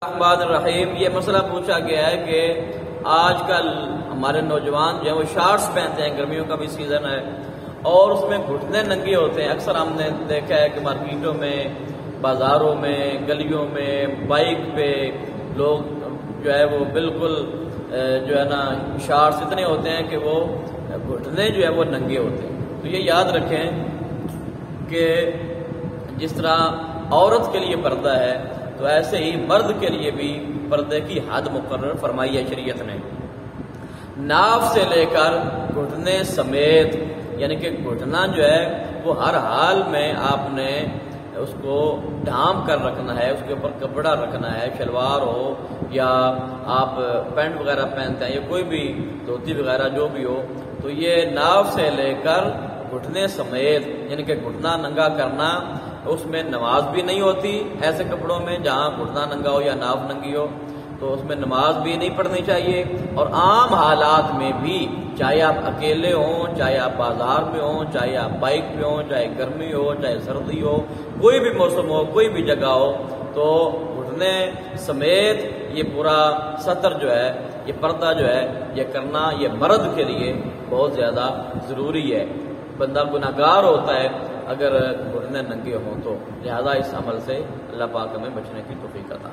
الرحمن الرحیم۔ یہ مسئلہ پوچھا گیا ہے کہ آج کل ہمارے نوجوان جو ہیں وہ شارٹس پہنتے ہیں، گرمیوں کا بھی سیزن ہے اور اس میں گھٹنے ننگے ہوتے ہیں۔ اکثر ہم نے دیکھا ہے کہ مارکیٹوں میں، بازاروں میں، گلیوں میں، بائک پہ لوگ جو ہے وہ بالکل جو ہے نا شارٹس اتنے ہوتے ہیں کہ وہ گھٹنے جو ہے وہ ننگے ہوتے ہیں۔ تو یہ یاد رکھیں کہ جس طرح عورت کے لیے پردہ ہے تو ایسے ہی مرد کے لیے بھی پردے کی حد مقرر فرمائی ہے شریعت نے۔ ناف سے لے کر گھٹنے سمیت، یعنی کہ گھٹنا جو ہے وہ ہر حال میں آپ نے اس کو ڈھانپ کر رکھنا ہے، اس کے اوپر کپڑا رکھنا ہے، شلوار ہو یا آپ پینٹ وغیرہ پہنتے ہیں یا کوئی بھی دھوتی وغیرہ جو بھی ہو، تو یہ ناف سے لے کر گھٹنے سمیت، یعنی کہ گھٹنا ننگا کرنا، اس میں نماز بھی نہیں ہوتی ایسے کپڑوں میں جہاں گھٹنا ننگا ہو یا ناف ننگی ہو، تو اس میں نماز بھی نہیں پڑھنی چاہیے۔ اور عام حالات میں بھی، چاہے آپ اکیلے ہوں، چاہے آپ بازار میں ہوں، چاہے آپ بائک پہ ہوں، چاہے گرمی ہو، چاہے سردی ہو، کوئی بھی موسم ہو، کوئی بھی جگہ ہو، تو گھٹنے سمیت یہ پورا سطر جو ہے، یہ پردہ جو ہے یہ کرنا، یہ مرد کے لیے بہت زیادہ ضروری ہے۔ بندہ گناہگار ہوتا ہے اگر گھٹنے ننگے ہوں تو، لہذا اس عمل سے اللہ پاک ہمیں بچنے کی توفیق عطا